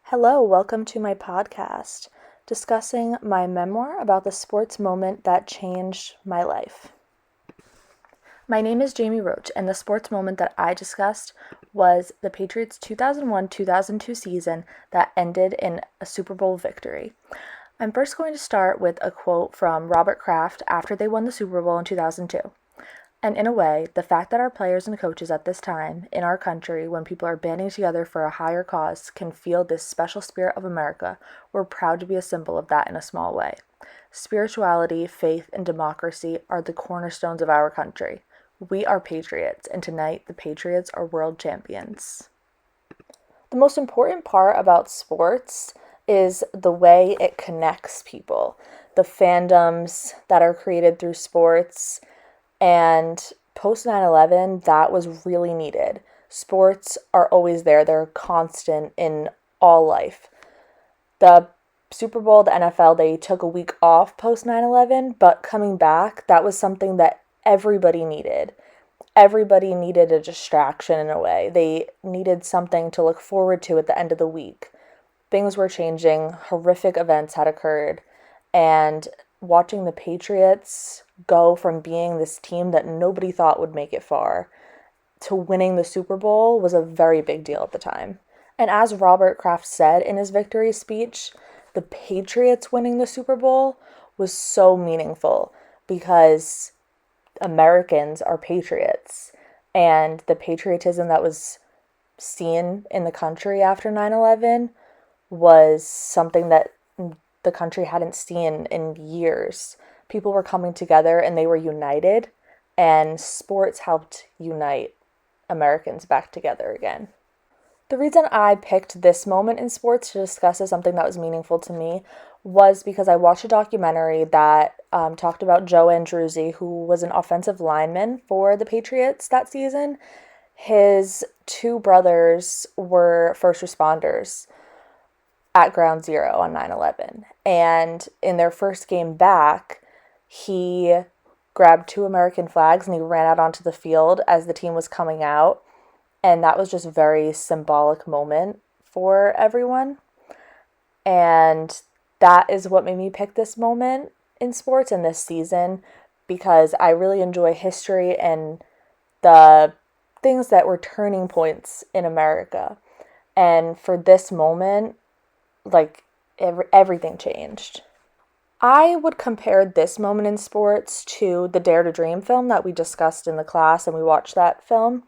Hello, welcome to my podcast, discussing my memoir about the sports moment that changed my life. My name is Jamie Roach, and the sports moment that I discussed was the Patriots' 2001-2002 season that ended in a Super Bowl victory. I'm first going to start with a quote from Robert Kraft after they won the Super Bowl in 2002. And in a way, the fact that our players and coaches at this time, in our country, when people are banding together for a higher cause, can feel this special spirit of America, we're proud to be a symbol of that in a small way. Spirituality, faith, and democracy are the cornerstones of our country. We are patriots, and tonight the Patriots are world champions. The most important part about sports is the way it connects people, the fandoms that are created through sports. And post 9/11, that was really needed. Sports are always there, they're constant in all life. The Super Bowl, the NFL, they took a week off post 9/11, but coming back, that was something that everybody needed. Everybody needed a distraction in a way. They needed something to look forward to at the end of the week. Things were changing, horrific events had occurred, and watching the Patriots go from being this team that nobody thought would make it far to winning the Super Bowl was a very big deal at the time. And as Robert Kraft said in his victory speech, the Patriots winning the Super Bowl was so meaningful because Americans are patriots. And the patriotism that was seen in the country after 9/11 was something that the country hadn't seen in years. People were coming together and they were united, and sports helped unite Americans back together again. The reason I picked this moment in sports to discuss as something that was meaningful to me was because I watched a documentary that talked about Joe Andruzzi, who was an offensive lineman for the Patriots that season. His two brothers were first responders at Ground Zero on 9/11. And in their first game back, he grabbed two American flags and he ran out onto the field as the team was coming out. And that was just a very symbolic moment for everyone. And that is what made me pick this moment in sports and this season, because I really enjoy history and the things that were turning points in America. And for this moment, everything changed. I would compare this moment in sports to the Dare to Dream film that we discussed in the class, and we watched that film,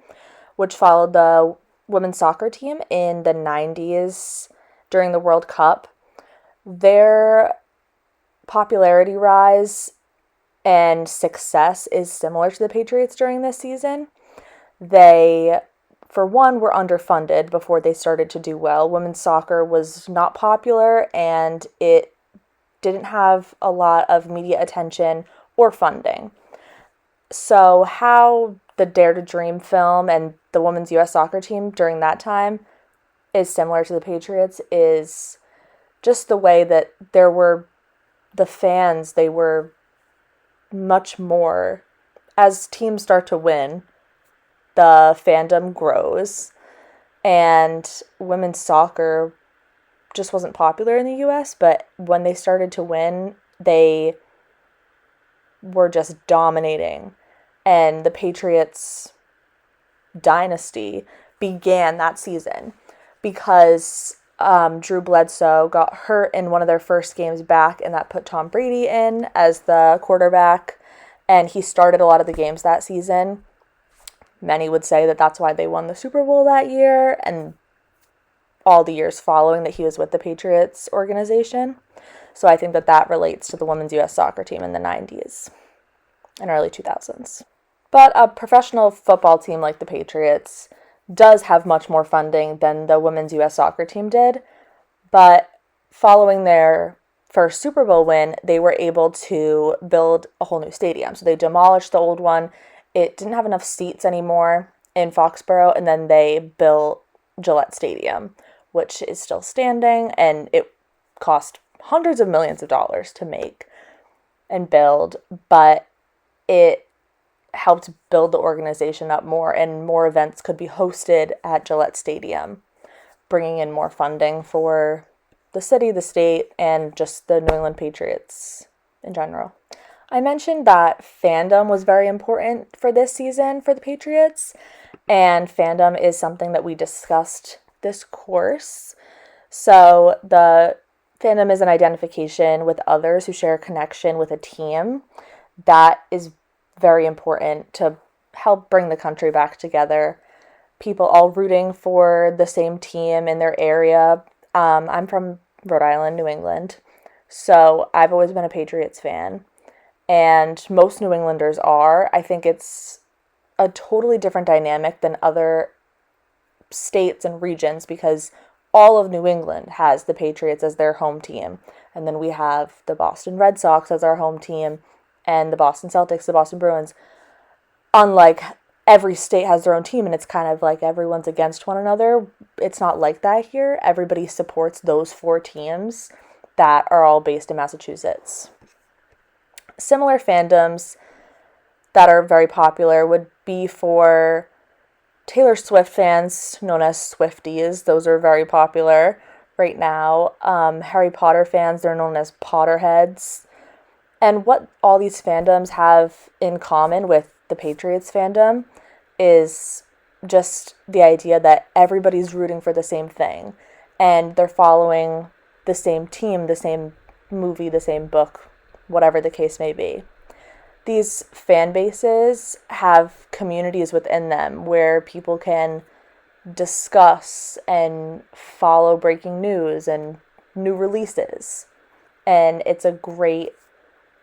which followed the women's soccer team in the 90s during the World Cup. Their popularity rise and success is similar to the Patriots during this season. They, for one, were underfunded before they started to do well. Women's soccer was not popular and it didn't have a lot of media attention or funding. So how the Dare to Dream film and the women's U.S. soccer team during that time is similar to the Patriots is just the way that there were the fans, they were much more. As teams start to win, the fandom grows, and women's soccer just wasn't popular in the US, but when they started to win, they were just dominating. And the Patriots dynasty began that season because Drew Bledsoe got hurt in one of their first games back, and that put Tom Brady in as the quarterback, and he started a lot of the games that season. Many would say that that's why they won the Super Bowl that year, and all the years following that he was with the Patriots organization. So I think that that relates to the women's U.S. soccer team in the 90s and early 2000s. But a professional football team like the Patriots does have much more funding than the women's U.S. soccer team did. But following their first Super Bowl win, they were able to build a whole new stadium. So they demolished the old one. It didn't have enough seats anymore in Foxborough, and then they built Gillette Stadium, which is still standing, and it cost hundreds of millions of dollars to make and build, but it helped build the organization up more, and more events could be hosted at Gillette Stadium. bringing in more funding for the city, the state, and just the New England Patriots in general. I mentioned that fandom was very important for this season for the Patriots, and fandom is something that we discussed this course. So the fandom is an identification with others who share a connection with a team. That is very important to help bring the country back together. People all rooting for the same team in their area. I'm from Rhode Island, New England, so I've always been a Patriots fan, and most New Englanders are. I think it's a totally different dynamic than other states and regions because all of New England has the Patriots as their home team, and then we have the Boston Red Sox as our home team, and the Boston Celtics, the Boston Bruins. Unlike every state has their own team, and it's kind of like everyone's against one another. It's not like that here. Everybody supports those 4 teams that are all based in Massachusetts. Similar fandoms that are very popular would be for Taylor Swift fans, known as Swifties. Those are very popular right now. Harry Potter fans, they're known as Potterheads. And what all these fandoms have in common with the Patriots fandom is just the idea that everybody's rooting for the same thing and they're following the same team, the same movie, the same book, whatever the case may be. These fan bases have communities within them where people can discuss and follow breaking news and new releases. And it's a great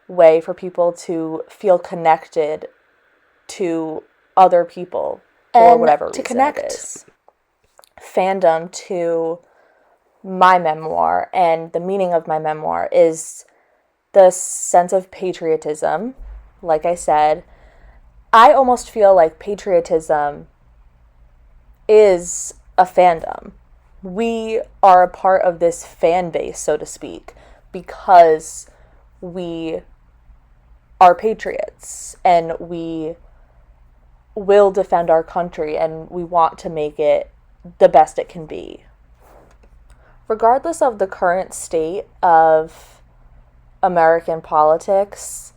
way for people to feel connected to other people for whatever reason to connect it is. Fandom to my memoir and the meaning of my memoir is the sense of patriotism. Like I said, I almost feel like patriotism is a fandom. We are a part of this fan base, so to speak, because we are patriots and we will defend our country and we want to make it the best it can be. Regardless of the current state of American politics,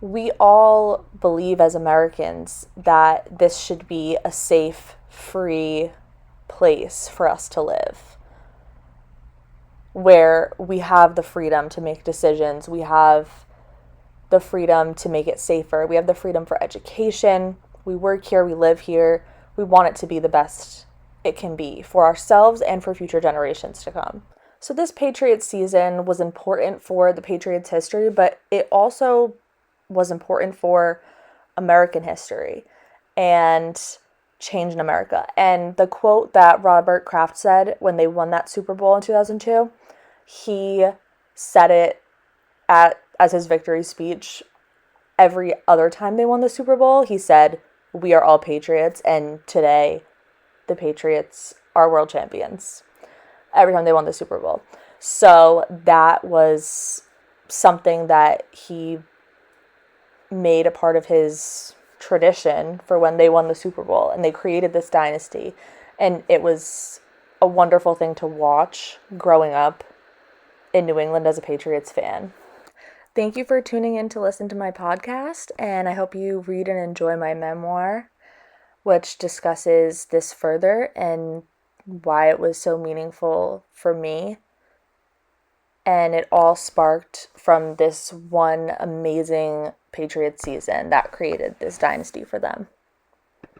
we all believe as Americans that this should be a safe, free place for us to live, where we have the freedom to make decisions, we have the freedom to make it safer, we have the freedom for education, we work here, we live here, we want it to be the best it can be for ourselves and for future generations to come. So this Patriots season was important for the Patriots' history, but it also was important for American history and change in America. And the quote that Robert Kraft said when they won that Super Bowl in 2002, he said it as his victory speech every other time they won the Super Bowl. He said, "We are all Patriots," and today the Patriots are world champions every time they won the Super Bowl. So that was something that he made a part of his tradition for when they won the Super Bowl, and they created this dynasty, and it was a wonderful thing to watch growing up in New England as a Patriots fan. Thank you for tuning in to listen to my podcast, and I hope you read and enjoy my memoir, which discusses this further and why it was so meaningful for me. And it all sparked from this one amazing Patriots season that created this dynasty for them.